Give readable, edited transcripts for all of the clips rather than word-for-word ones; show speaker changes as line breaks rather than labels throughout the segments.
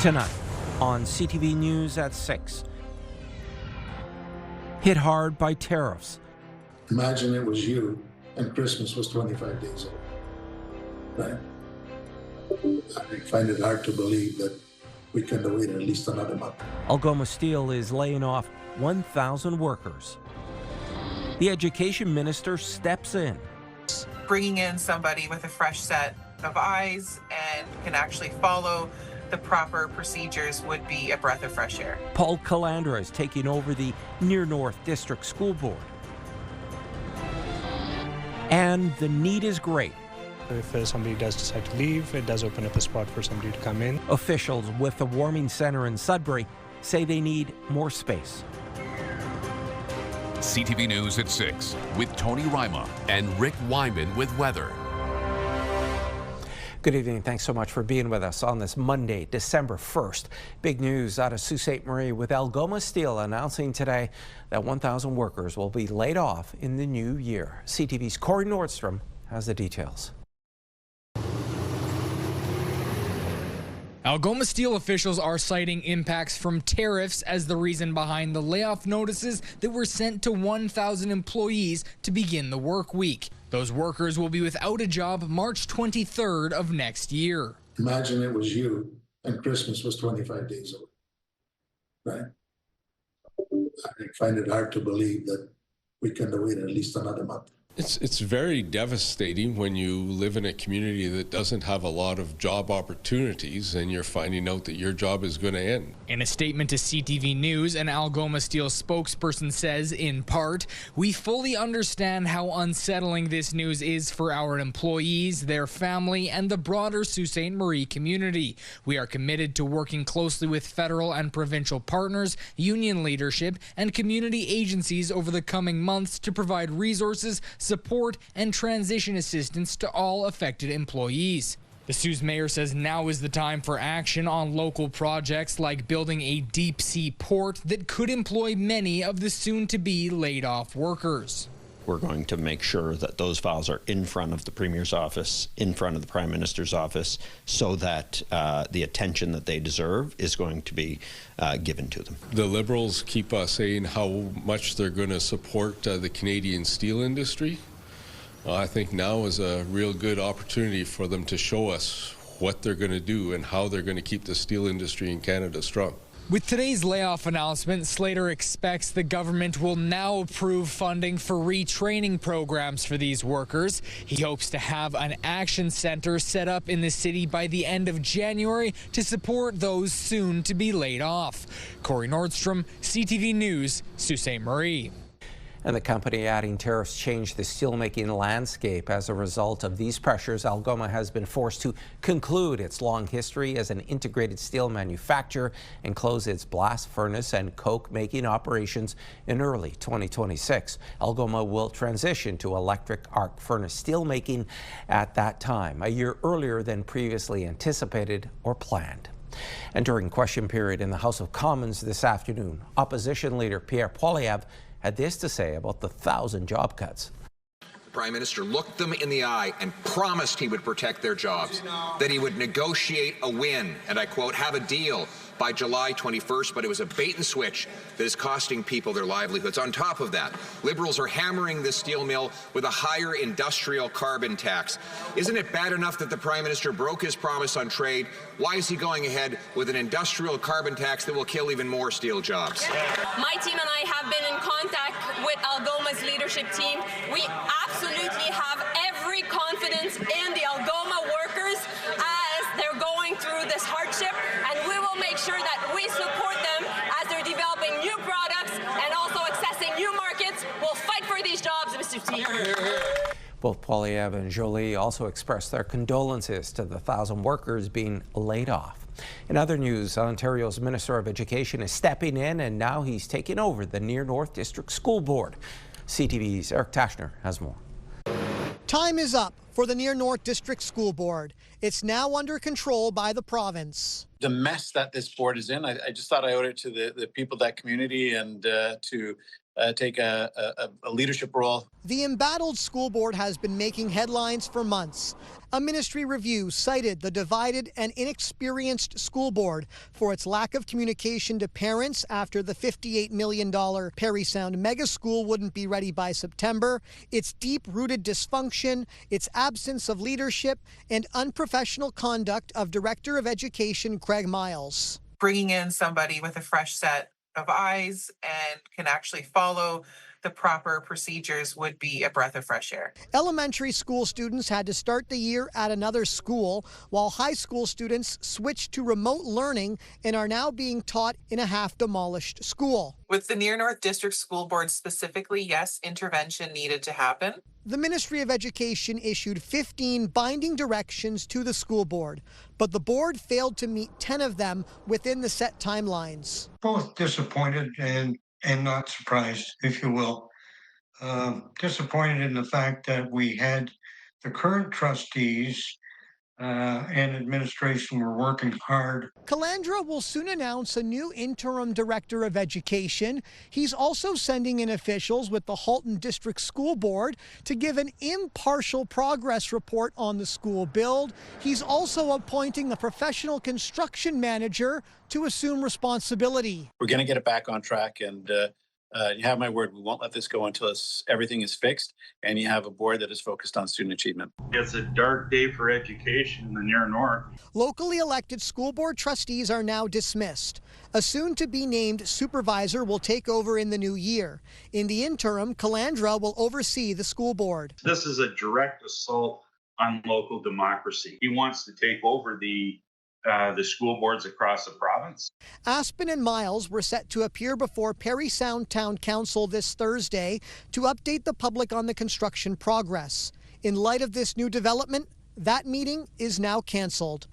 Tonight on CTV News at 6. Hit hard by tariffs.
Imagine it was you and Christmas was 25 days old, right? I find it hard to believe that we couldn't have waited at least another month.
Algoma Steel is laying off 1,000 workers. The education minister steps in.
Bringing in somebody with a fresh set of eyes and can actually follow the proper procedures would be a breath of fresh air.
Paul Calandra is taking over the Near North District School Board. And the need is great.
If somebody does decide to leave, it does open up a spot for somebody to come in.
Officials with the warming center in Sudbury say they need more space.
CTV News at 6 with Tony Ryma and Rick Wyman with weather.
Good evening. Thanks so much for being with us on this Monday, December 1st. Big news out of Sault Ste. Marie with Algoma Steel announcing today that 1,000 workers will be laid off in the new year. CTV's Corey Nordstrom has the details.
Algoma Steel officials are citing impacts from tariffs as the reason behind the layoff notices that were sent to 1,000 employees to begin the work week. Those workers will be without a job March 23rd of next year.
Imagine it was you and Christmas was 25 days old, right? I find it hard to believe that we couldn't have waited at least another month.
It's very devastating when you live in a community that doesn't have a lot of job opportunities and you're finding out that your job is going to end.
In a statement to CTV News, an Algoma Steel spokesperson says, in part, "We fully understand how unsettling this news is for our employees, their family, and the broader Sault Ste. Marie community. We are committed to working closely with federal and provincial partners, union leadership, and community agencies over the coming months to provide resources, support, and transition assistance to all affected employees." The Sault's mayor says now is the time for action on local projects like building a deep sea port that could employ many of the soon-to-be laid-off workers.
We're going to make sure that those files are in front of the Premier's office, in front of the Prime Minister's office, so that the attention that they deserve is going to be given to them.
The Liberals keep saying how much they're going to support the Canadian steel industry. I think now is a real good opportunity for them to show us what they're going to do and how they're going to keep the steel industry in Canada strong.
With today's layoff announcement, Slater expects the government will now approve funding for retraining programs for these workers. He hopes to have an action center set up in the city by the end of January to support those soon to be laid off. Corey Nordstrom, CTV News, Sault Ste. Marie.
And the company adding tariffs changed the steelmaking landscape. As a result of these pressures, Algoma has been forced to conclude its long history as an integrated steel manufacturer and close its blast furnace and coke making operations in early 2026. Algoma will transition to electric arc furnace steelmaking at that time, a year earlier than previously anticipated or planned. And during question period in the House of Commons this afternoon, opposition leader Pierre Poilievre had this to say about the 1,000 job cuts.
The Prime Minister looked them in the eye and promised he would protect their jobs, that he would negotiate a win, and I quote, have a deal by July 21st, but it was a bait and switch that is costing people their livelihoods. On top of that, Liberals are hammering this steel mill with a higher industrial carbon tax. Isn't it bad enough that the Prime Minister broke his promise on trade? Why is he going ahead with an industrial carbon tax that will kill even more steel jobs?
My team and I have been in contact with Algoma's leadership team. We absolutely have every confidence in the Algoma workers as they're going through this hardship, and we will make sure that we support them as they're developing new products and also accessing new markets. We'll fight for these jobs, Mr. Speaker.
Both Poilievre and Joly also expressed their condolences to the 1,000 workers being laid off. In other news, Ontario's Minister of Education is stepping in, and now he's taking over the Near North District School Board. CTV's Eric Tashner has more.
Time is up for the Near North District School Board. It's now under control by the province.
The mess that this board is in, I just thought I owed it to the people of that community and to take a leadership role.
The embattled school board has been making headlines for months. A ministry review cited the divided and inexperienced school board for its lack of communication to parents after the $58 million Parry Sound mega school wouldn't be ready by September, its deep-rooted dysfunction, its absence of leadership, and unprofessional conduct of Director of Education Craig Miles.
Bringing in somebody with a fresh set of eyes and can actually follow the proper procedures would be a breath of fresh air.
Elementary school students had to start the year at another school, while high school students switched to remote learning and are now being taught in a half-demolished school.
With the Near North District School Board specifically, yes, intervention needed to happen.
The Ministry of Education issued 15 binding directions to the school board, but the board failed to meet 10 of them within the set timelines.
Both disappointed and not surprised, if you will. Disappointed in the fact that we had the current trustees and administration were working hard.
Calandra will soon announce a new interim director of education. He's also sending in officials with the Halton District School Board to give an impartial progress report on the school build. He's also appointing a professional construction manager to assume responsibility.
We're going to get it back on track, and you have my word, we won't let this go until everything is fixed and you have a board that is focused on student achievement.
It's a dark day for education in the Near North.
Locally elected school board trustees are now dismissed. A soon-to-be-named supervisor will take over in the new year. In the interim, Calandra will oversee the school board.
This is a direct assault on local democracy. He wants to take over the school boards across the province.
Aspen and Miles were set to appear before Parry Sound Town Council this Thursday to update the public on the construction progress. In light of this new development, that meeting is now cancelled.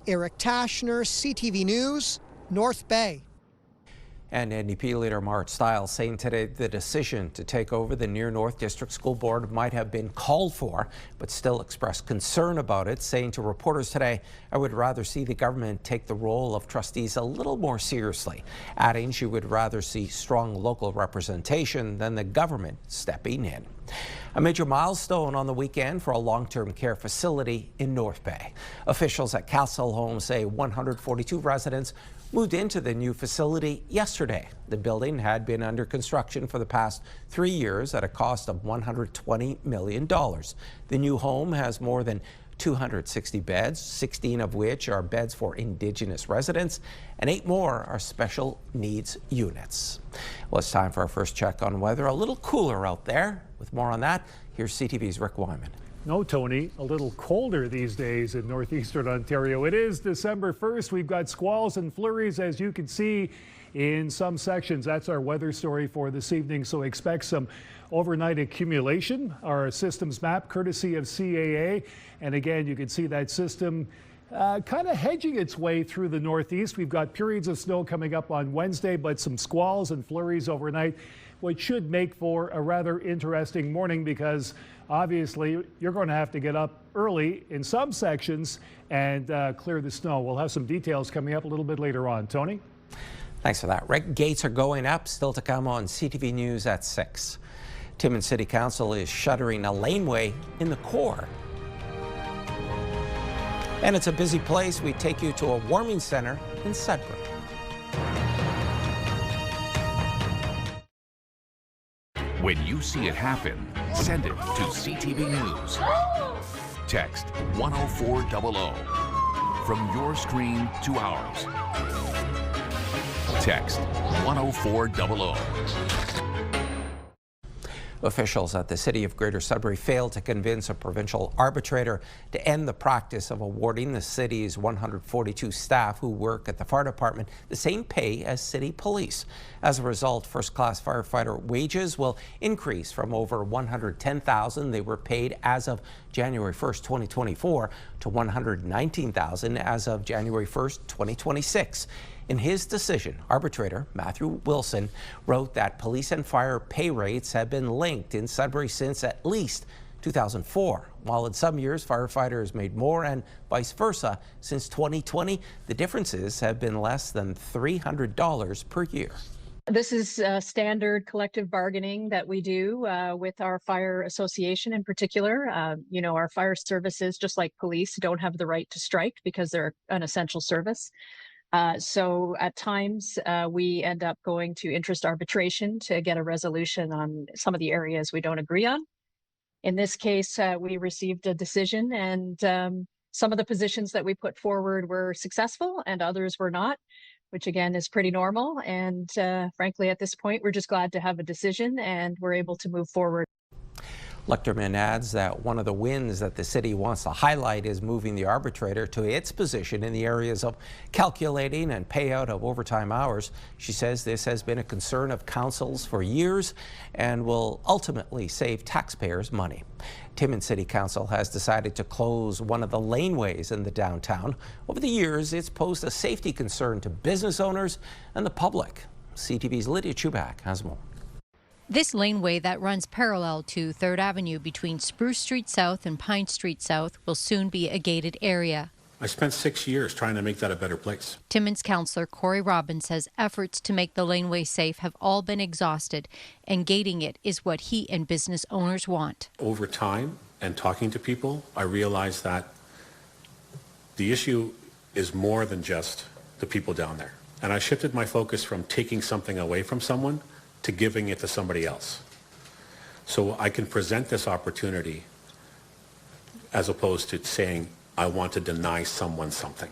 Eric Tashner, CTV News, North Bay.
And NDP leader Mart Stiles saying today the decision to take over the Near North District School Board might have been called for, but still expressed concern about it, saying to reporters today, "I would rather see the government take the role of trustees a little more seriously," adding she would rather see strong local representation than the government stepping in. A major milestone on the weekend for a long-term care facility in North Bay. Officials at Castle Home say 142 residents moved into the new facility yesterday. The building had been under construction for the past 3 years at a cost of $120 million. The new home has more than 260 beds, 16 of which are beds for Indigenous residents, and 8 more are special needs units. Well, it's time for our first check on weather. A little cooler out there. With more on that, here's CTV's Rick Wyman.
No, Tony, a little colder these days in northeastern Ontario. It is December 1st. We've got squalls and flurries, as you can see in some sections. That's our weather story for this evening, so expect some overnight accumulation. Our systems map courtesy of CAA, and again, you can see that system kind of hedging its way through the northeast. We've got periods of snow coming up on Wednesday, but some squalls and flurries overnight, which should make for a rather interesting morning because obviously you're going to have to get up early in some sections and clear the snow. We'll have some details coming up a little bit later on. Tony?
Thanks for that, Rick. Gates are going up, still to come on CTV News at 6. Timmins City Council is shuttering a laneway in the core. And it's a busy place. We take you to a warming center in Sudbury.
When you see it happen, send it to CTV News. Text 10400 from your screen to ours. Text 10400.
Officials at the City of Greater Sudbury failed to convince a provincial arbitrator to end the practice of awarding the city's 142 staff who work at the fire department the same pay as city police. As a result, first-class firefighter wages will increase from over $110,000 they were paid as of January 1st, 2024 to $119,000 as of January 1st, 2026. In his decision, arbitrator Matthew Wilson wrote that police and fire pay rates have been linked in Sudbury since at least 2004. While in some years firefighters made more and vice versa, since 2020 the differences have been less than $300 per year.
This is standard collective bargaining that we do with our fire association in particular. Our fire services, just like police, don't have the right to strike because they're an essential service. So at times we end up going to interest arbitration to get a resolution on some of the areas we don't agree on. In this case, we received a decision, and some of the positions that we put forward were successful and others were not, which again is pretty normal. And frankly, at this point, we're just glad to have a decision and we're able to move forward.
Lechterman adds that one of the wins that the city wants to highlight is moving the arbitrator to its position in the areas of calculating and payout of overtime hours. She says this has been a concern of councils for years and will ultimately save taxpayers money. Timmins City Council has decided to close one of the laneways in the downtown. Over the years, it's posed a safety concern to business owners and the public. CTV's Lydia Chubak has more.
This laneway that runs parallel to 3rd Avenue between Spruce Street South and Pine Street South will soon be a gated area.
I spent 6 years trying to make that a better place.
Timmins councillor Corey Robbins says efforts to make the laneway safe have all been exhausted, and gating it is what he and business owners want.
Over time and talking to people, I realized that the issue is more than just the people down there. And I shifted my focus from taking something away from someone to giving it to somebody else. So I can present this opportunity as opposed to saying, I want to deny someone something,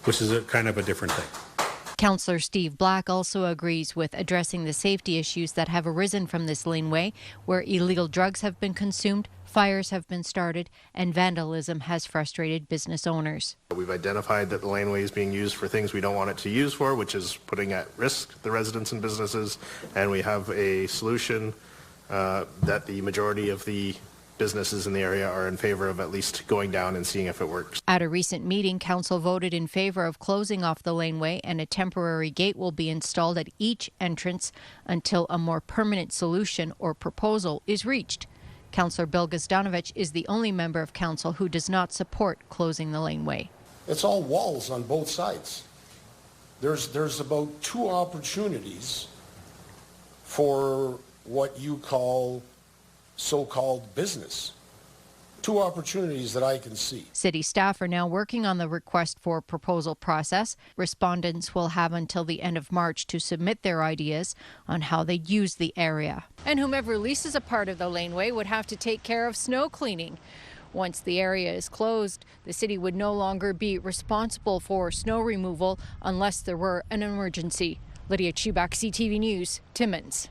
which is a kind of a different thing.
Councillor Steve Black also agrees with addressing the safety issues that have arisen from this laneway, where illegal drugs have been consumed, fires have been started, and vandalism has frustrated business owners.
We've identified that the laneway is being used for things we don't want it to use for, which is putting at risk the residents and businesses, and we have a solution that the majority of the businesses in the area are in favor of at least going down and seeing if it works.
At a recent meeting, council voted in favor of closing off the laneway, and a temporary gate will be installed at each entrance until a more permanent solution or proposal is reached. Councillor Bill Gazdanovich is the only member of council who does not support closing the laneway.
It's all walls on both sides. There's about 2 opportunities for what you call so-called business. 2 opportunities that I can see.
City staff are now working on the request for proposal process. Respondents will have until the end of March to submit their ideas on how they use the area. And whomever leases a part of the laneway would have to take care of snow cleaning. Once the area is closed, the city would no longer be responsible for snow removal unless there were an emergency. Lydia Chubak, CTV News, Timmins.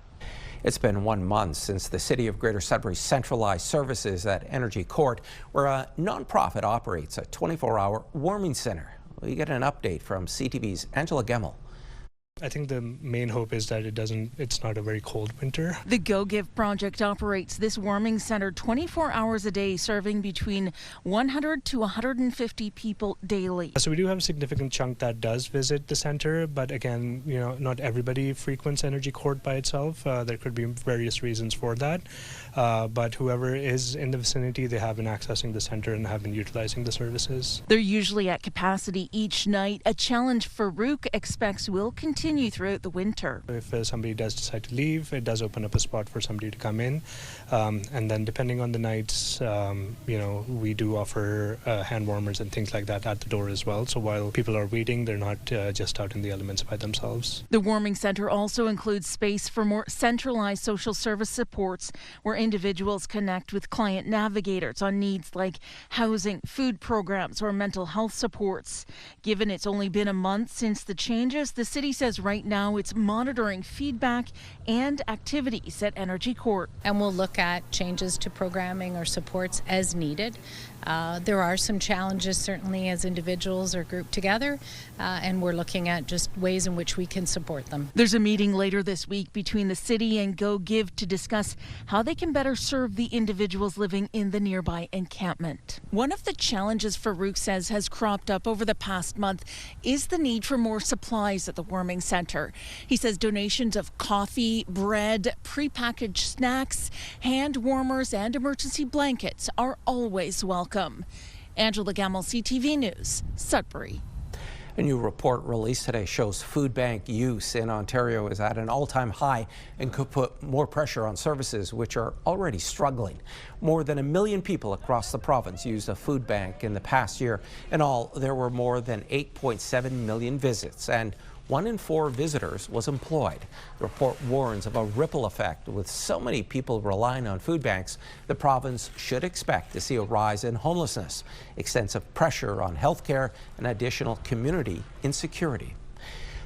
It's been 1 month since the City of Greater Sudbury centralized services at Energy Court, where a nonprofit operates a 24-hour warming center. We get an update from CTV's Angela Gemmell.
I think the main hope is that it's not a very cold winter.
The Go Give project operates this warming center 24 hours a day, serving between 100 to 150 people daily.
So we do have a significant chunk that does visit the center, but again, not everybody frequents Energy Court by itself. There could be various reasons for that. But whoever is in the vicinity, they have been accessing the center and have been utilizing the services.
They're usually at capacity each night. A challenge Farouk expects will continue throughout the winter.
If somebody does decide to leave, it does open up a spot for somebody to come in. And then depending on the nights, we do offer hand warmers and things like that at the door as well. So while people are waiting, they're not just out in the elements by themselves.
The warming center also includes space for more centralized social service supports, where individuals connect with client navigators on needs like housing, food programs, or mental health supports. Given it's only been a month since the changes, the city says right now it's monitoring feedback and activities at Energy Court.
And we'll look at changes to programming or supports as needed. There are some challenges certainly as individuals are grouped together, and we're looking at just ways in which we can support them.
There's a meeting later this week between the city and Go Give to discuss how they can better serve the individuals living in the nearby encampment. One of the challenges Farouk says has cropped up over the past month is the need for more supplies at the warming center. He says donations of coffee, bread, prepackaged snacks, hand warmers, and emergency blankets are always welcome. Angela Gemmell, CTV News, Sudbury.
A new report released today shows food bank use in Ontario is at an all-time high and could put more pressure on services which are already struggling. More than 1 million people across the province used a food bank in the past year. In all, there were more than 8.7 million visits, and 1 in 4 visitors was employed. The report warns of a ripple effect. With so many people relying on food banks, the province should expect to see a rise in homelessness, extensive pressure on healthcare, and additional community insecurity.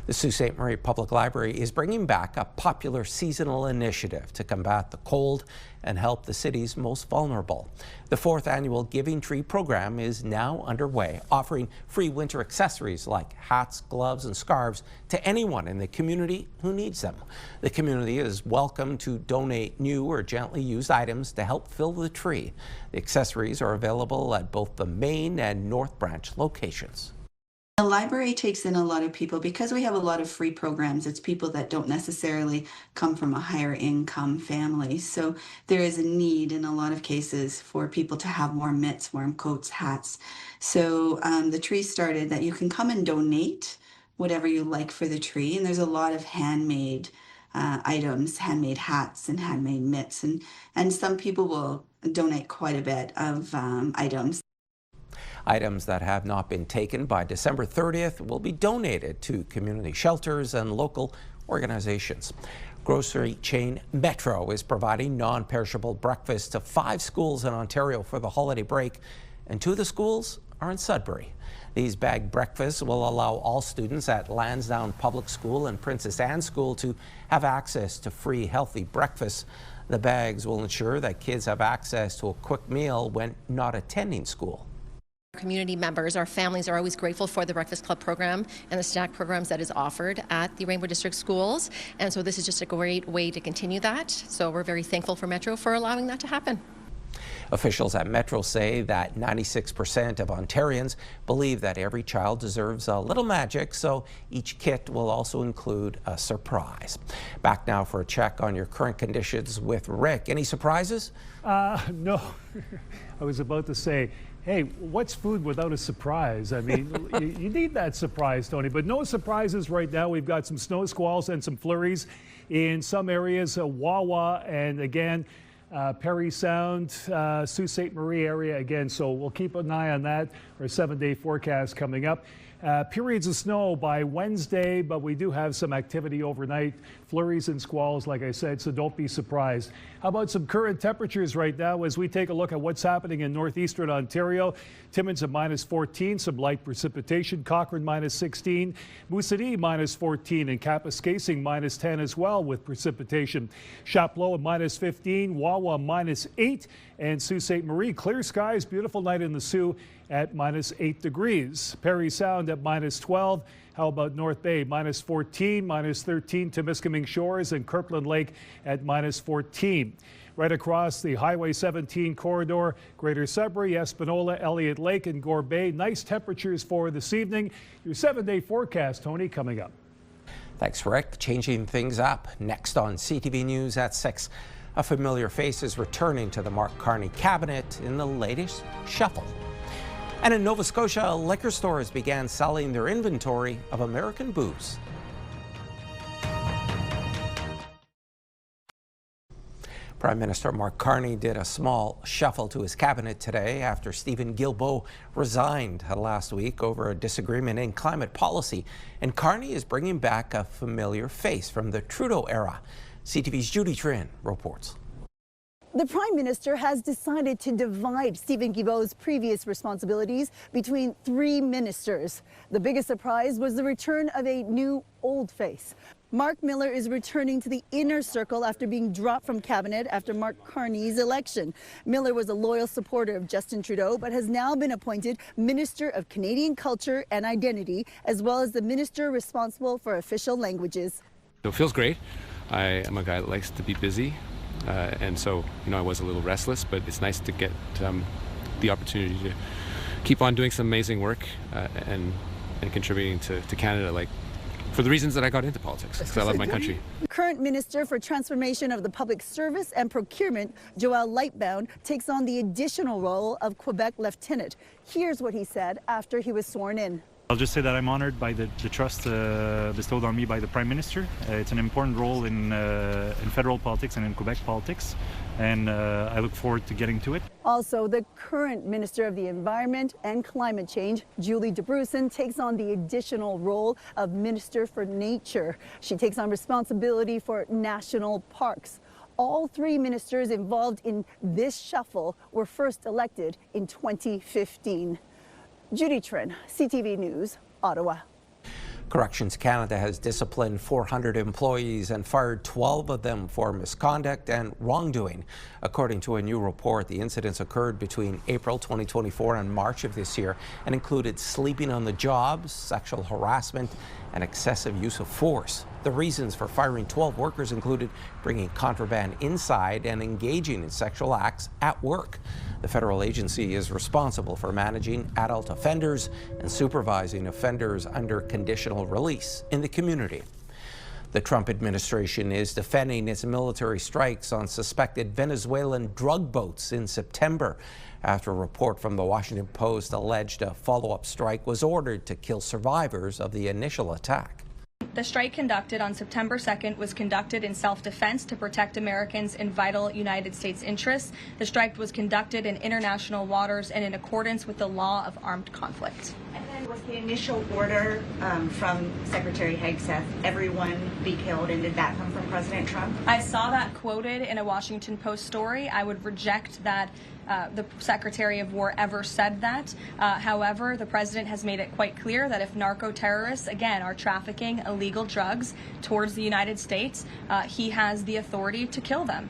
The Sault Ste. Marie Public Library is bringing back a popular seasonal initiative to combat the cold and help the city's most vulnerable. The 4th annual Giving Tree program is now underway, offering free winter accessories like hats, gloves, and scarves to anyone in the community who needs them. The community is welcome to donate new or gently used items to help fill the tree. The accessories are available at both the main and North Branch locations.
The library takes in a lot of people because we have a lot of free programs. It's people that don't necessarily come from a higher income family. So there is a need in a lot of cases for people to have warm mitts, warm coats, hats. So the tree started that you can come and donate whatever you like for the tree. And there's a lot of handmade items, handmade hats and handmade mitts. And some people will donate quite a bit of items.
Items that have not been taken by December 30th will be donated to community shelters and local organizations. Grocery chain Metro is providing non-perishable breakfast to 5 schools in Ontario for the holiday break, and 2 of the schools are in Sudbury. These bagged breakfasts will allow all students at Lansdowne Public School and Princess Anne School to have access to free, healthy breakfasts. The bags will ensure that kids have access to a quick meal when not attending school.
Community members, our families are always grateful for the Breakfast Club program and the snack programs that is offered at the Rainbow District schools. And so this is just a great way to continue that. So we're very thankful for Metro for allowing that to happen.
Officials at Metro say that 96% of Ontarians believe that every child deserves a little magic, so each kit will also include a surprise. Back now for a check on your current conditions with Rick. Any surprises?
No. I was about to say, hey, what's food without a surprise? I mean, you need that surprise, Tony, but no surprises right now. We've got some snow squalls and some flurries in some areas, Wawa, and again, Perry Sound, Sault Ste. Marie area again. So we'll keep an eye on that. Our 7-day forecast coming up. Periods of snow by Wednesday, but we do have some activity overnight, flurries and squalls, like I said, so don't be surprised. How about some current temperatures right now as we take a look at what's happening in northeastern Ontario? Timmins at -14, some light precipitation. Cochrane -16, Moosonee -14, and Kapuskasing -10 as well with precipitation. Chapleau at -15, Wawa -8, and Sault Ste. Marie, clear skies, beautiful night in the Soo at -8 degrees. Perry Sound at -12. How about North Bay? -14, -13 Temiskaming Shores, and Kirkland Lake at -14. Right across the Highway 17 corridor, Greater Sudbury, Espanola, Elliott Lake, and Gore Bay. Nice temperatures for this evening. Your 7-day forecast, Tony, coming up.
Thanks, Rick. Changing things up. Next on CTV News at 6. A familiar face is returning to the Mark Carney cabinet in the latest shuffle. And in Nova Scotia, liquor stores began selling their inventory of American booze. Prime Minister Mark Carney did a small shuffle to his cabinet today after Stephen Guilbeault resigned last week over a disagreement in climate policy. And Carney is bringing back a familiar face from the Trudeau era. CTV's Judy Trin reports.
The Prime Minister has decided to divide Stephen Guilbeault's previous responsibilities between 3 ministers. The biggest surprise was the return of a new old face. Mark Miller is returning to the inner circle after being dropped from cabinet after Mark Carney's election. Miller was a loyal supporter of Justin Trudeau, but has now been appointed Minister of Canadian Culture and Identity, as well as the minister responsible for official languages.
It feels great. I am a guy that likes to be busy. And so, I was a little restless, but it's nice to get the opportunity to keep on doing some amazing work and contributing to Canada, for the reasons that I got into politics, because I love my country.
Current Minister for Transformation of the Public Service and Procurement, Joel Lightbound, takes on the additional role of Quebec Lieutenant. Here's what he said after he was sworn in.
I'll just say that I'm honored by the trust bestowed on me by the Prime Minister. It's an important role in federal politics and in Quebec politics, and I look forward to getting to it.
Also, the current Minister of the Environment and Climate Change, Julie DeBrusen, takes on the additional role of Minister for Nature. She takes on responsibility for national parks. All three ministers involved in this shuffle were first elected in 2015. Judy Trin, CTV News, Ottawa.
Corrections Canada has disciplined 400 employees and fired 12 of them for misconduct and wrongdoing. According to a new report, the incidents occurred between April 2024 and March of this year and included sleeping on the job, sexual harassment, and excessive use of force. The reasons for firing 12 workers included bringing contraband inside and engaging in sexual acts at work. The federal agency is responsible for managing adult offenders and supervising offenders under conditional release in the community. The Trump administration is defending its military strikes on suspected Venezuelan drug boats in September, after a report from the Washington Post alleged a follow-up strike was ordered to kill survivors of the initial attack.
The strike conducted on September 2nd was conducted in self-defense to protect Americans in vital United States interests. The strike was conducted in international waters and in accordance with the law of armed conflict.
And then was the initial order from Secretary Hegseth, everyone be killed, and did that come from President Trump?
I saw that quoted in a Washington Post story. I would reject that the Secretary of War ever said that. However, the President has made it quite clear that if narco-terrorists, again, are trafficking illegal drugs towards the United States, he has the authority to kill them.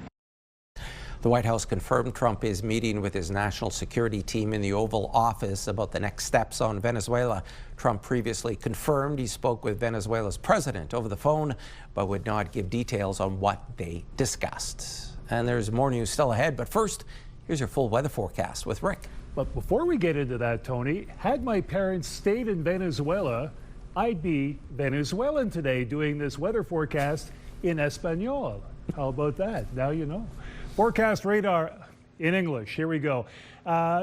The White House confirmed Trump is meeting with his national security team in the Oval Office about the next steps on Venezuela. Trump previously confirmed he spoke with Venezuela's president over the phone, but would not give details on what they discussed. And there's more news still ahead, but first, here's your full weather forecast with Rick.
But before we get into that, Tony, had my parents stayed in Venezuela, I'd be Venezuelan today doing this weather forecast in Espanol. How about that? Now you know. Forecast radar in English. Here we go.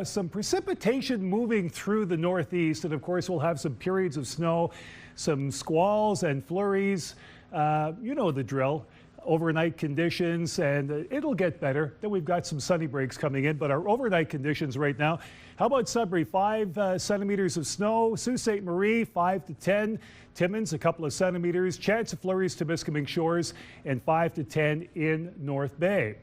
Some precipitation moving through the northeast, and of course we'll have some periods of snow, some squalls and flurries. You know the drill. Overnight conditions, and it'll get better. Then we've got some sunny breaks coming in, but our overnight conditions right now. How about Sudbury? 5 centimeters of snow. Sault Ste. Marie, 5 to 10. Timmins, a couple of centimeters. Chance of flurries to Temiskaming Shores, and 5 to 10 in North Bay.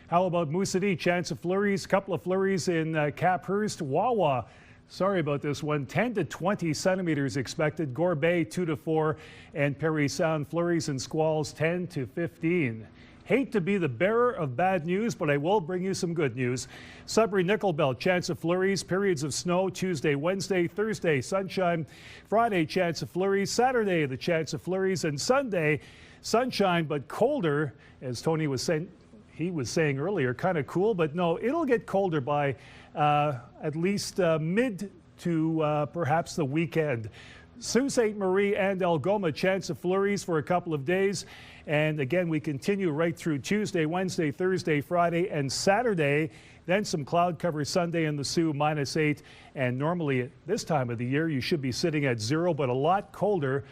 How about Mooseedi? Chance of flurries, a couple of flurries in Caphurst. Wawa, sorry about this one, 10 to 20 centimeters expected. Gore Bay, 2 to 4. And Parry Sound, flurries and squalls, 10 to 15. Hate to be the bearer of bad news, but I will bring you some good news. Sudbury Nickel Belt, chance of flurries, periods of snow Tuesday, Wednesday, Thursday, sunshine. Friday, chance of flurries. Saturday, the chance of flurries. And Sunday, sunshine, but colder, as Tony was saying. He was saying earlier, kind of cool, but no, it'll get colder by at least mid to perhaps the weekend. Sault Ste. Marie and Algoma, chance of flurries for a couple of days. And again, we continue right through Tuesday, Wednesday, Thursday, Friday, and Saturday. Then some cloud cover Sunday in the Soo, -8. And normally at this time of the year, you should be sitting at 0, but a lot colder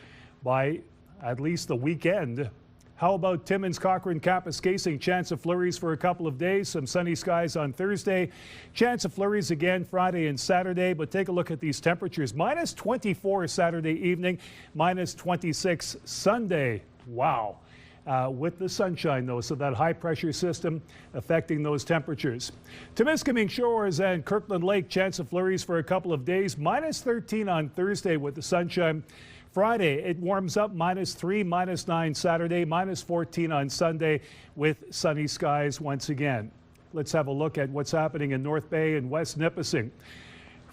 by at least the weekend. How about Timmins, Cochrane, Kapuskasing? Chance of flurries for a couple of days. Some sunny skies on Thursday. Chance of flurries again Friday and Saturday. But take a look at these temperatures. -24 Saturday evening, -26 Sunday. Wow. With the sunshine, though, so that high pressure system affecting those temperatures. Temiskaming Shores and Kirkland Lake, chance of flurries for a couple of days. -13 on Thursday with the sunshine. Friday, it warms up, -3, -9 Saturday, -14 on Sunday with sunny skies once again. Let's have a look at what's happening in North Bay and West Nipissing.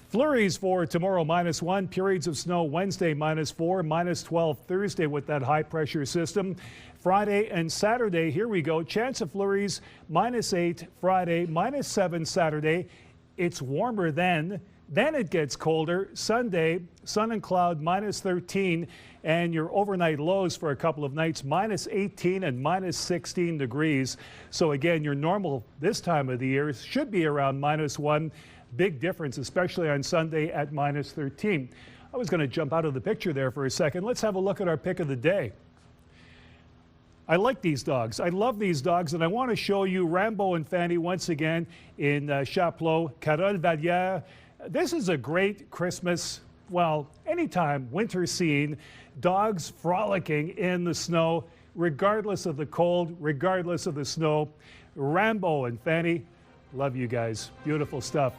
Flurries for tomorrow, -1. Periods of snow Wednesday, -4, -12 Thursday with that high pressure system. Friday and Saturday, here we go. Chance of flurries, -8 Friday, -7 Saturday. It's warmer then. Then it gets colder. Sunday, sun and cloud, -13. And your overnight lows for a couple of nights, -18 and -16 degrees. So again, your normal this time of the year should be around -1. Big difference, especially on Sunday at -13. I was going to jump out of the picture there for a second. Let's have a look at our pick of the day. I like these dogs. I love these dogs, and I want to show you Rambo and Fanny once again in Chapleau, Carole Valliere. This is a great Christmas, well, anytime winter scene. Dogs frolicking in the snow, regardless of the cold, regardless of the snow. Rambo and Fanny, love you guys. Beautiful stuff.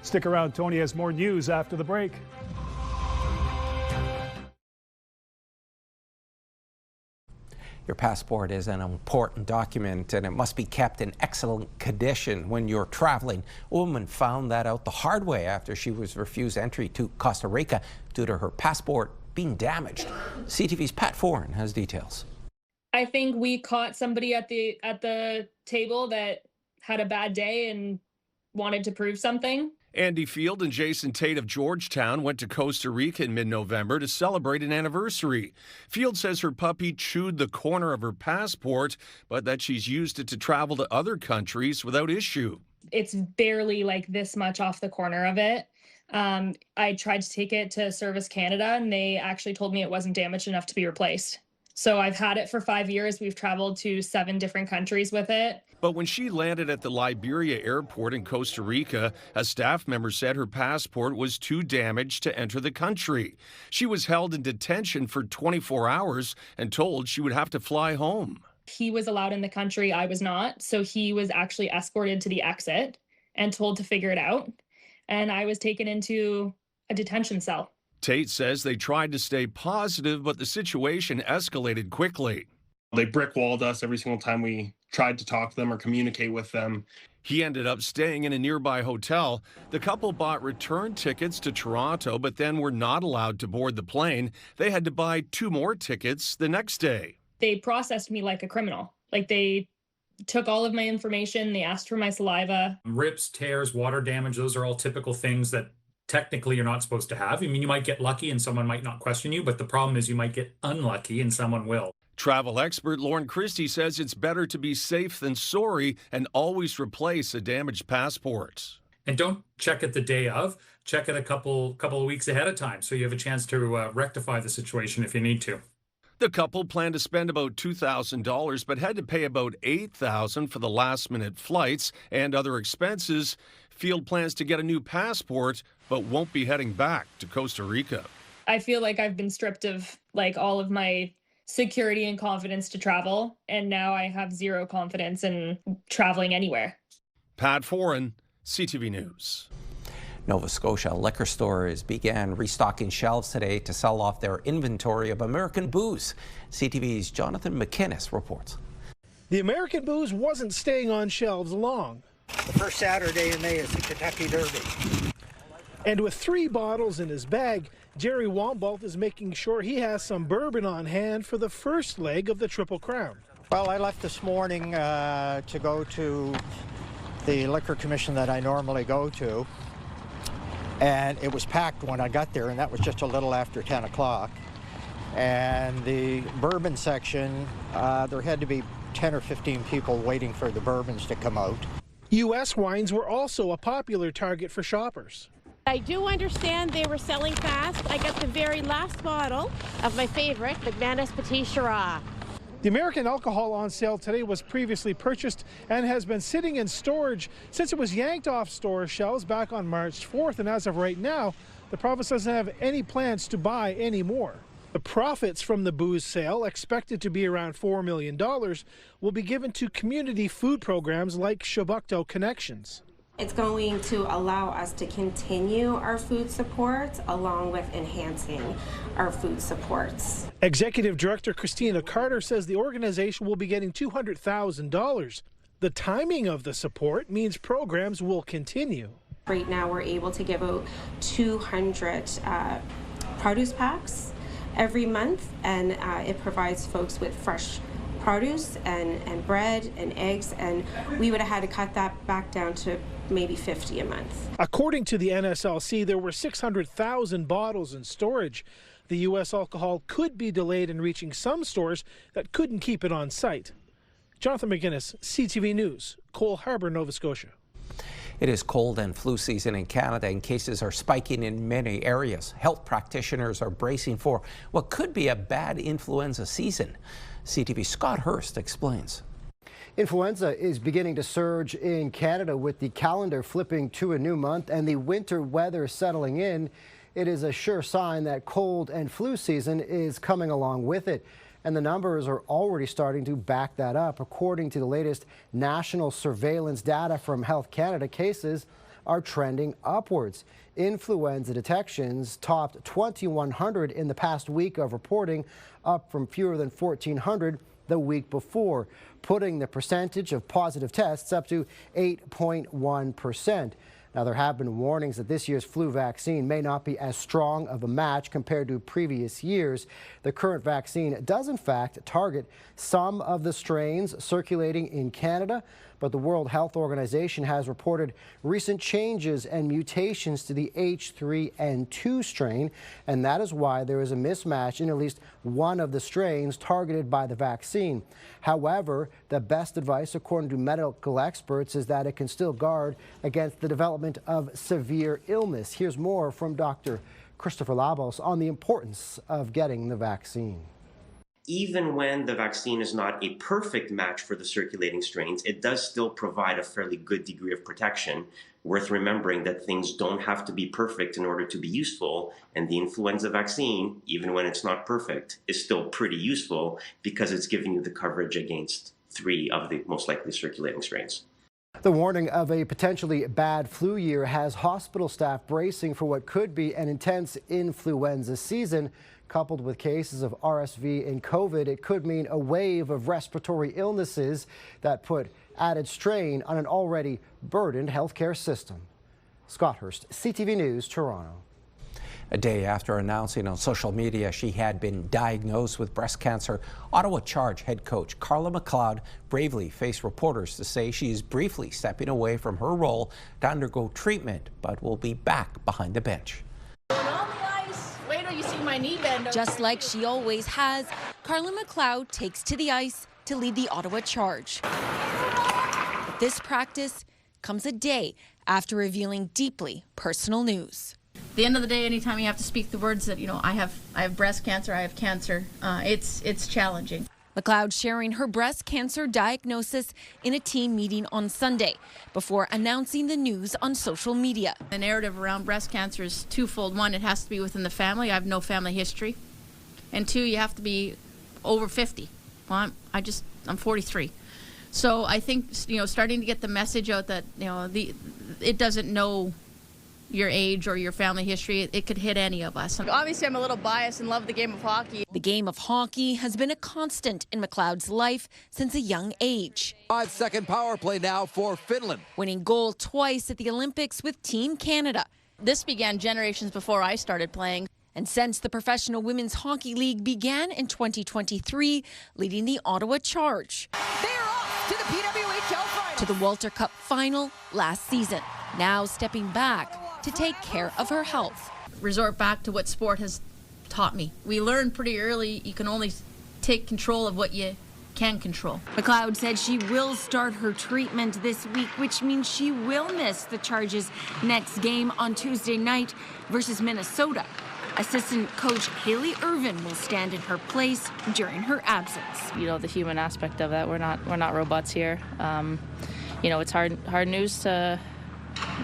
Stick around. Tony has more news after the break.
Your passport is an important document and it must be kept in excellent condition when you're traveling. A woman found that out the hard way after she was refused entry to Costa Rica due to her passport being damaged. CTV's Pat Foran has details.
I think we caught somebody at the table that had a bad day and wanted to prove something.
Andy Field and Jason Tate of Georgetown went to Costa Rica in mid-November to celebrate an anniversary. Field says her puppy chewed the corner of her passport, but that she's used it to travel to other countries without issue.
It's barely like this much off the corner of it. I tried to take it to Service Canada, and they actually told me it wasn't damaged enough to be replaced. So I've had it for 5 years. We've traveled to 7 different countries with it.
But when she landed at the Liberia airport in Costa Rica, a staff member said her passport was too damaged to enter the country. She was held in detention for 24 hours and told she would have to fly home.
He was allowed in the country. I was not. So he was actually escorted to the exit and told to figure it out. And I was taken into a detention cell.
Tate says they tried to stay positive, but the situation escalated quickly.
They brick-walled us every single time we tried to talk to them or communicate with them.
He ended up staying in a nearby hotel. The couple bought return tickets to Toronto, but then were not allowed to board the plane. They had to buy 2 more tickets the next day.
They processed me like a criminal. Like they took all of my information. They asked for my saliva.
Rips, tears, water damage, those are all typical things that technically you're not supposed to have. I mean, you might get lucky and someone might not question you, but the problem is you might get unlucky and someone will.
Travel expert Lauren Christie says it's better to be safe than sorry and always replace a damaged passport.
And don't check it the day of. Check it a couple of weeks ahead of time so you have a chance to rectify the situation if you need to.
The couple planned to spend about $2,000 but had to pay about $8,000 for the last-minute flights and other expenses. Field plans to get a new passport but won't be heading back to Costa Rica.
I feel like I've been stripped of like all of my security and confidence to travel, and now I have zero confidence in traveling anywhere.
Pat Foran, CTV News.
Nova Scotia liquor stores began restocking shelves today to sell off their inventory of American booze. CTV's Jonathan McInnes reports.
The American booze wasn't staying on shelves long.
The first Saturday in May is the Kentucky Derby.
And with 3 bottles in his bag, Jerry Wombolt is making sure he has some bourbon on hand for the first leg of the Triple Crown.
Well, I left this morning to go to the liquor commission that I normally go to, and it was packed when I got there, and that was just a little after 10 o'clock. And the bourbon section, there had to be 10 or 15 people waiting for the bourbons to come out.
U.S. wines were also a popular target for shoppers.
I do understand they were selling fast. I got the very last bottle of my favorite, McManus Petit Shiraz.
The American alcohol on sale today was previously purchased and has been sitting in storage since it was yanked off store shelves back on March 4th. And as of right now, the province doesn't have any plans to buy any more. The profits from the booze sale, expected to be around $4 million, will be given to community food programs like Shabukto Connections.
It's going to allow us to continue our food supports along with enhancing our food supports.
Executive Director Christina Carter says the organization will be getting $200,000. The timing of the support means programs will continue.
Right now we're able to give out 200 produce packs every month, and it provides folks with fresh produce and bread and eggs, and we would have had to cut that back down to maybe 50 a month.
According to the NSLC, there were 600,000 bottles in storage. The U.S. alcohol could be delayed in reaching some stores that couldn't keep it on site. Jonathan McInnes, CTV News, Cole Harbour, Nova Scotia.
It is cold and flu season in Canada, and cases are spiking in many areas. Health practitioners are bracing for what could be a bad influenza season. CTV's Scott Hurst explains.
Influenza is beginning to surge in Canada, with the calendar flipping to a new month and the winter weather settling in. It is a sure sign that cold and flu season is coming along with it. And the numbers are already starting to back that up. According to the latest national surveillance data from Health Canada, cases are trending upwards. Influenza detections topped 2,100 in the past week of reporting, up from fewer than 1,400 the week before, putting the percentage of positive tests up to 8.1%. Now, there have been warnings that this year's flu vaccine may not be as strong of a match compared to previous years. The current vaccine does, in fact, target some of the strains circulating in Canada, but the World Health Organization has reported recent changes and mutations to the H3N2 strain, and that is why there is a mismatch in at least one of the strains targeted by the vaccine. However, the best advice, according to medical experts, is that it can still guard against the development of severe illness. Here's more from Dr. Christopher Labos on the importance of getting the vaccine.
Even when the vaccine is not a perfect match for the circulating strains, it does still provide a fairly good degree of protection. Worth remembering that things don't have to be perfect in order to be useful, and the influenza vaccine, even when it's not perfect, is still pretty useful because it's giving you the coverage against 3 of the most likely circulating strains.
The warning of a potentially bad flu year has hospital staff bracing for what could be an intense influenza season. Coupled with cases of RSV and COVID, it could mean a wave of respiratory illnesses that put added strain on an already burdened healthcare system. Scott Hurst, CTV News, Toronto.
A day after announcing on social media she had been diagnosed with breast cancer, Ottawa Charge head coach Carla McLeod bravely faced reporters to say she is briefly stepping away from her role to undergo treatment, but will be back behind the bench.
Just like she always has, Carla McLeod takes to the ice to lead the Ottawa Charge. But this practice comes a day after revealing deeply personal news.
At the end of the day, anytime you have to speak the words that, I have breast cancer, I have cancer, it's challenging.
McLeod sharing her breast cancer diagnosis in a team meeting on Sunday before announcing the news on social media.
The narrative around breast cancer is twofold. One, it has to be within the family. I have no family history. And 2, you have to be over 50. Well, I'm 43. So I think, starting to get the message out that, it doesn't know your age or your family history, it could hit any of us. Obviously, I'm a little biased and love the game of hockey.
The game of hockey has been a constant in McLeod's life since a young age.
5-second power play now for Finland.
Winning gold twice at the Olympics with Team Canada.
This began generations before I started playing.
And since the Professional Women's Hockey League began in 2023, leading the Ottawa Charge.
They're off to the PWHL final.
To the Walter Cup final last season. Now stepping back to take care of her health.
Resort back to what sport has taught me. We learned pretty early you can only take control of what you can control.
McLeod said she will start her treatment this week, which means she will miss the Charge's next game on Tuesday night versus Minnesota. Assistant coach Haley Irvin will stand in her place during her absence.
The human aspect of that, we're not robots here. It's hard news to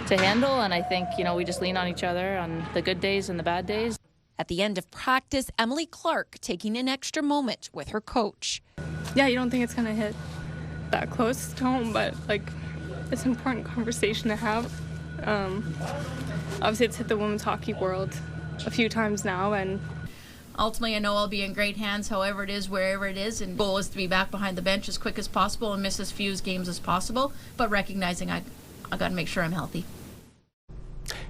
handle, and I think we just lean on each other on the good days and the bad days.
At the end of practice, Emily Clark taking an extra moment with her coach.
Yeah, you don't think it's gonna hit that close to home, but it's an important conversation to have. Obviously, it's hit the women's hockey world a few times now, and
ultimately I know I'll be in great hands, however it is, wherever it is, and the goal is to be back behind the bench as quick as possible and miss as few games as possible, but recognizing I got to make sure I'm healthy.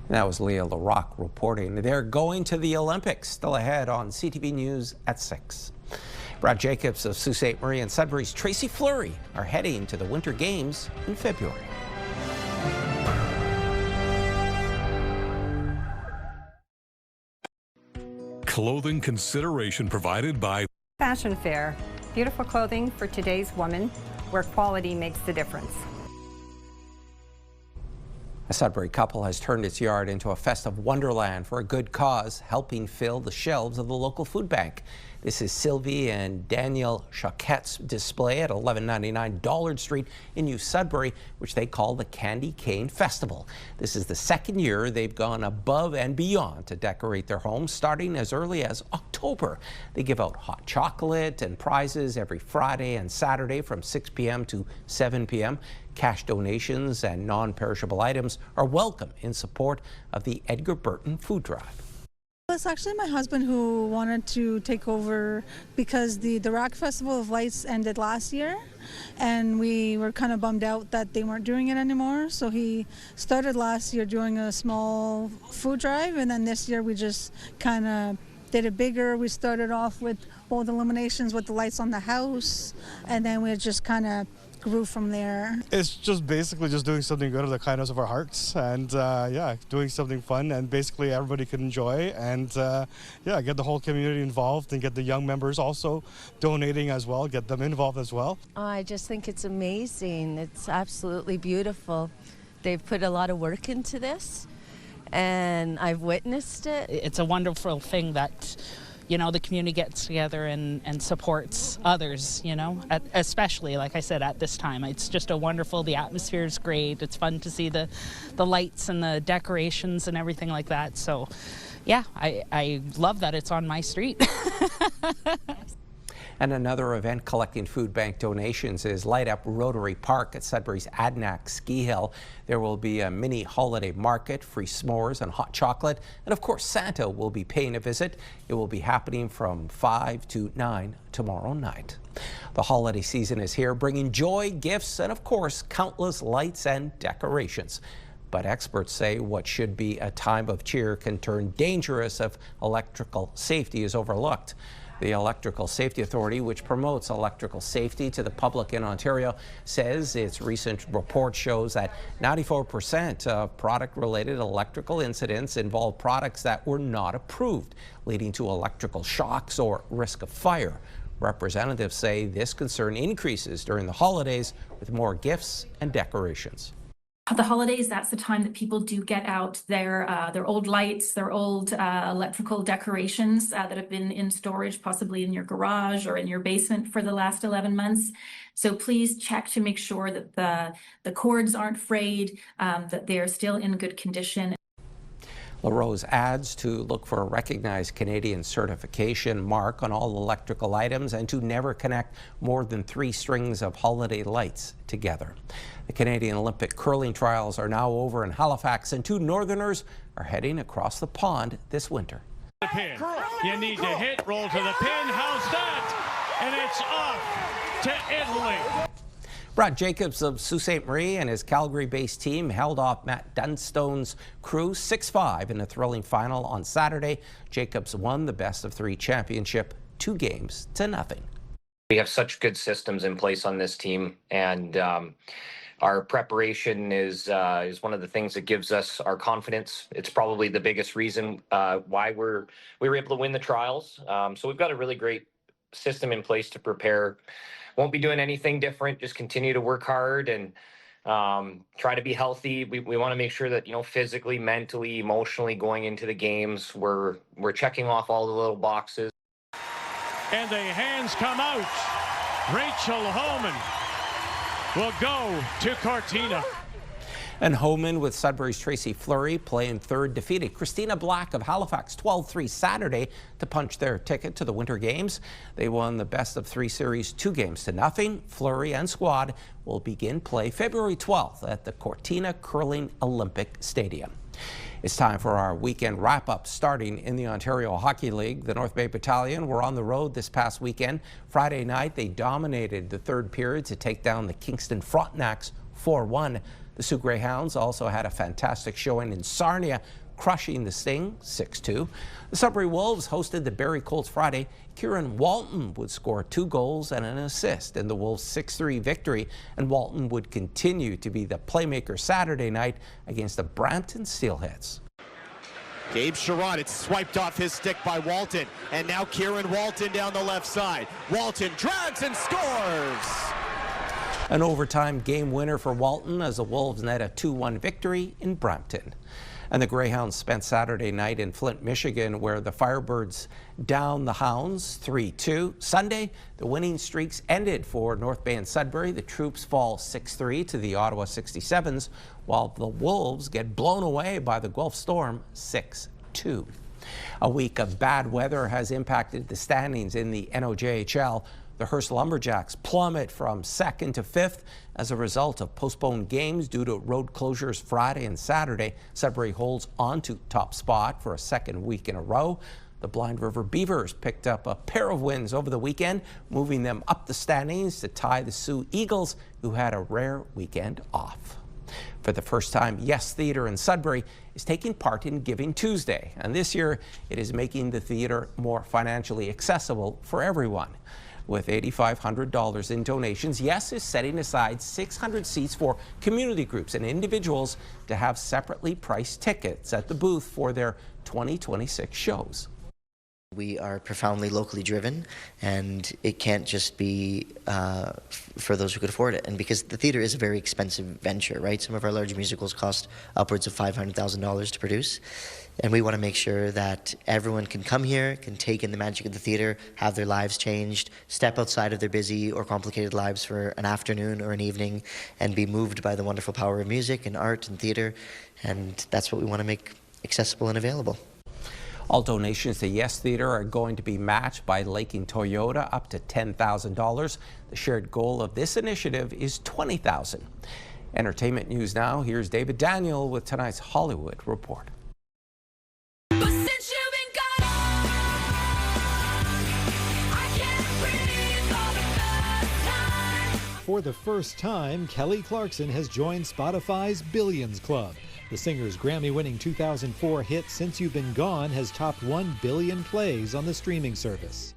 That was Leah LaRocque reporting. They're going to the Olympics. Still ahead on CTV News at 6. Brad Jacobs of Sault Ste. Marie and Sudbury's Tracy Fleury are heading to the Winter Games in February.
Clothing consideration provided by
Fashion Fair. Beautiful clothing for today's woman, where quality makes the difference.
A Sudbury couple has turned its yard into a festive wonderland for a good cause, helping fill the shelves of the local food bank. This is Sylvie and Daniel Choquette's display at 1199 Dollard Street in New Sudbury, which they call the Candy Cane Festival. This is the second year they've gone above and beyond to decorate their homes, starting as early as October. They give out hot chocolate and prizes every Friday and Saturday from 6 p.m. to 7 p.m. Cash donations and non-perishable items are welcome in support of the Edgar Burton Food Drive.
It's actually my husband who wanted to take over because the Rock Festival of Lights ended last year and we were kind of bummed out that they weren't doing it anymore. So he started last year doing a small food drive, and then this year we just kind of did it bigger. We started off with both illuminations with the lights on the house, and then we just kind of grew from there.
It's just basically just doing something good of the kindness of our hearts, and yeah, doing something fun and basically everybody can enjoy, and yeah, get the whole community involved and get the young members also donating as well, get them involved as well.
Oh, I just think it's amazing. It's absolutely beautiful. They've put a lot of work into this and I've witnessed it.
It's a wonderful thing that, you know, the community gets together and supports others, you know, especially, like I said, at this time. It's just a wonderful, the atmosphere is great. It's fun to see the lights and the decorations and everything like that. So, yeah, I love that it's on my street.
And another event collecting food bank donations is Light Up Rotary Park at Sudbury's Adnac Ski Hill. There will be a mini holiday market, free s'mores and hot chocolate, and of course Santa will be paying a visit. It will be happening from 5 to 9 tomorrow night. The holiday season is here, bringing joy, gifts, and of course countless lights and decorations. But experts say what should be a time of cheer can turn dangerous if electrical safety is overlooked. The Electrical Safety Authority, which promotes electrical safety to the public in Ontario, says its recent report shows that 94% of product-related electrical incidents involve products that were not approved, leading to electrical shocks or risk of fire. Representatives say this concern increases during the holidays with more gifts and decorations.
The holidays, that's the time that people do get out their old lights, their old electrical decorations that have been in storage, possibly in your garage or in your basement for the last 11 months. So please check to make sure that the cords aren't frayed, that they're still in good condition.
LaRose adds to look for a recognized Canadian certification mark on all electrical items and to never connect more than 3 strings of holiday lights together. The Canadian Olympic curling trials are now over in Halifax, and 2 Northerners are heading across the pond this winter.
The pin. You need to hit, roll to the pin. How's that? And it's off to Italy.
Brad Jacobs of Sault Ste. Marie and his Calgary-based team held off Matt Dunstone's crew 6-5 in a thrilling final on Saturday. Jacobs won the best-of-3 championship 2-0.
We have such good systems in place on this team, and our preparation is one of the things that gives us our confidence. It's probably the biggest reason why we were able to win the trials. So we've got a really great system in place to prepare. Won't be doing anything different. Just continue to work hard and try to be healthy. We want to make sure that, you know, physically, mentally, emotionally going into the games, we're checking off all the little boxes.
And the hands come out. Rachel Homan will go to Cortina.
And Homan with Sudbury's Tracy Fleury playing third defeated Christina Black of Halifax 12-3 Saturday to punch their ticket to the Winter Games. They won the best-of-3 series 2-0. Fleury and squad will begin play February 12th at the Cortina Curling Olympic Stadium. It's time for our weekend wrap-up, starting in the Ontario Hockey League. The North Bay Battalion were on the road this past weekend. Friday night, they dominated the third period to take down the Kingston Frontenacs 4-1. The Sioux Greyhounds also had a fantastic showing in Sarnia, crushing the Sting 6-2. The Sudbury Wolves hosted the Barrie Colts Friday. Kieran Walton would score 2 goals and an assist in the Wolves' 6-3 victory, and Walton would continue to be the playmaker Saturday night against the Brampton Steelheads.
Gabe Sherrod, it's swiped off his stick by Walton, and now Kieran Walton down the left side. Walton drags and scores!
An overtime game winner for Walton as the Wolves net a 2-1 victory in Brampton. And the Greyhounds spent Saturday night in Flint, Michigan, where the Firebirds downed the Hounds 3-2. Sunday, the winning streaks ended for North Bay and Sudbury. The Troops fall 6-3 to the Ottawa 67s, while the Wolves get blown away by the Guelph Storm 6-2. A week of bad weather has impacted the standings in the NOJHL. The Hearst Lumberjacks plummet from 2nd to 5th as a result of postponed games due to road closures Friday and Saturday. Sudbury holds on to top spot for a second week in a row. The Blind River Beavers picked up a pair of wins over the weekend, moving them up the standings to tie the Sioux Eagles, who had a rare weekend off. For the first time, Yes Theatre in Sudbury is taking part in Giving Tuesday, and this year it is making the theatre more financially accessible for everyone. With $8,500 in donations, Yes is setting aside 600 seats for community groups and individuals to have separately priced tickets at the booth for their 2026 shows.
We are profoundly locally driven, and it can't just be for those who could afford it. And because the theatre is a very expensive venture, right? Some of our large musicals cost upwards of $500,000 to produce. And we want to make sure that everyone can come here, can take in the magic of the theatre, have their lives changed, step outside of their busy or complicated lives for an afternoon or an evening, and be moved by the wonderful power of music and art and theatre. And that's what we want to make accessible and available.
All donations to Yes Theatre are going to be matched by Laking Toyota up to $10,000. The shared goal of this initiative is $20,000. Entertainment news now. Here's David Daniel with tonight's Hollywood Report.
For the first time, Kelly Clarkson has joined Spotify's Billions Club. The singer's Grammy-winning 2004 hit Since You've Been Gone has topped 1 billion plays on the streaming service.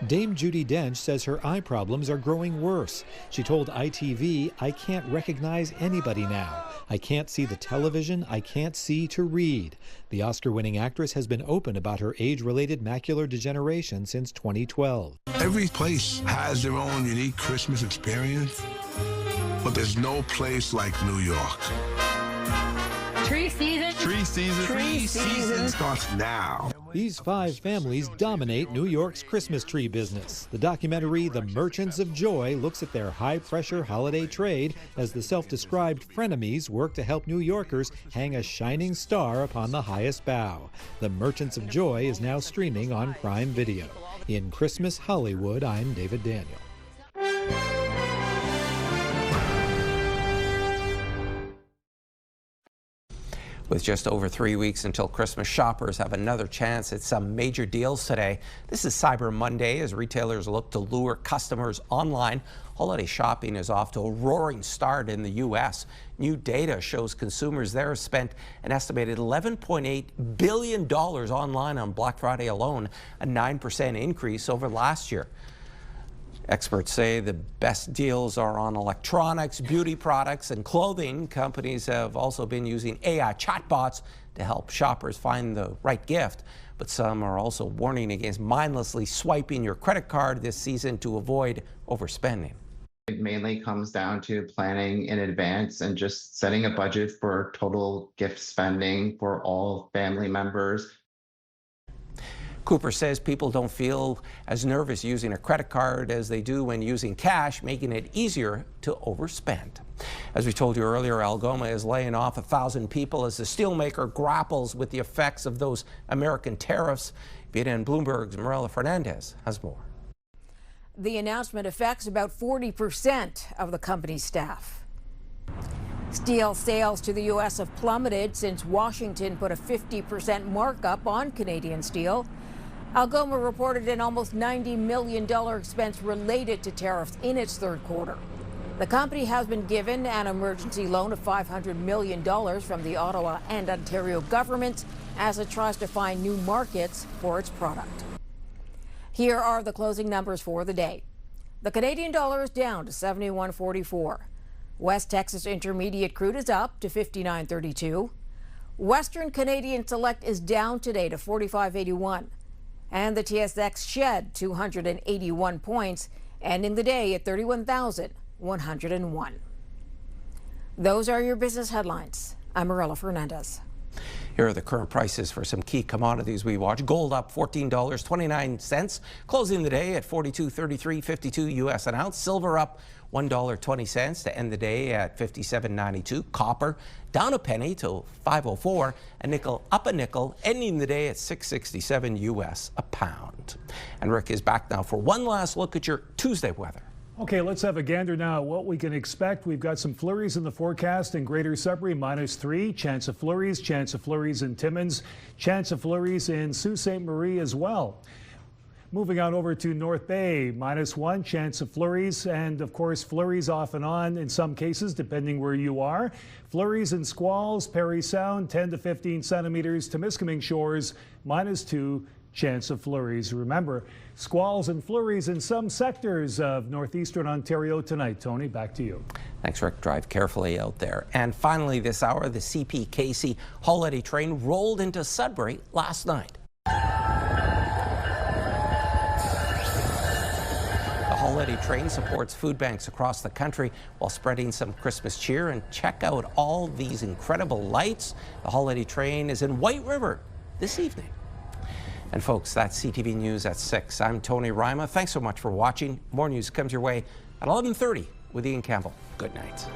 Dame Judi Dench says her eye problems are growing worse. She told ITV, "I can't recognize anybody now. I can't see the television. I can't see to read." The Oscar-winning actress has been open about her age-related macular degeneration since 2012.
Every place has their own unique Christmas experience, but there's no place like New York.
Tree season
Starts now.
These 5 families dominate New York's Christmas tree business. The documentary The Merchants of Joy looks at their high-pressure holiday trade as the self-described frenemies work to help New Yorkers hang a shining star upon the highest bough. The Merchants of Joy is now streaming on Prime Video. In Christmas Hollywood, I'm David Daniel.
With just over 3 weeks until Christmas, shoppers have another chance at some major deals today. This is Cyber Monday as retailers look to lure customers online. Holiday shopping is off to a roaring start in the U.S. New data shows consumers there have spent an estimated $11.8 billion online on Black Friday alone, a 9% increase over last year. Experts say the best deals are on electronics, beauty products, and clothing. Companies have also been using AI chatbots to help shoppers find the right gift. But some are also warning against mindlessly swiping your credit card this season to avoid overspending.
It mainly comes down to planning in advance and just setting a budget for total gift spending for all family members.
Cooper says people don't feel as nervous using a credit card as they do when using cash, making it easier to overspend. As we told you earlier, Algoma is laying off 1,000 people as the steelmaker grapples with the effects of those American tariffs. BNN Bloomberg's Marilla Fernandez has more.
The announcement affects about 40% of the company's staff. Steel sales to the U.S. have plummeted since Washington put a 50% markup on Canadian steel. Algoma reported an almost $90 million expense related to tariffs in its third quarter. The company has been given an emergency loan of $500 million from the Ottawa and Ontario governments as it tries to find new markets for its product. Here are the closing numbers for the day. The Canadian dollar is down to 71.44. West Texas Intermediate crude is up to 59.32. Western Canadian Select is down today to 45.81. And the TSX shed 281 points ending the day at 31,101. Those are your business headlines. I'm Marilla Fernandez.
Here are the current prices for some key commodities we watch. Gold up $14.29, closing the day at $42.33.52 US an ounce. Silver up $1.20 to end the day at $57.92. Copper down a penny to $5.04. A nickel up a nickel, ending the day at $6.67 US a pound. And Rick is back now for one last look at your Tuesday weather.
Okay, let's have a gander now at what we can expect. We've got some flurries in the forecast in Greater Sudbury, -3. Chance of flurries in Timmins. Chance of flurries in Sault Ste. Marie as well. Moving on over to North Bay, -1, chance of flurries, and of course flurries off and on in some cases, depending where you are. Flurries and squalls, Parry Sound, 10 to 15 centimeters. Temiskaming Shores, -2, chance of flurries. Remember, squalls and flurries in some sectors of northeastern Ontario tonight. Tony, back to you.
Thanks, Rick. Drive carefully out there. And finally this hour, the CPKC holiday train rolled into Sudbury last night. The holiday train supports food banks across the country while spreading some Christmas cheer. And check out all these incredible lights. The holiday train is in White River this evening. And folks, that's CTV News at 6. I'm Tony Ryma. Thanks so much for watching. More news comes your way at 11:30 with Ian Campbell. Good night.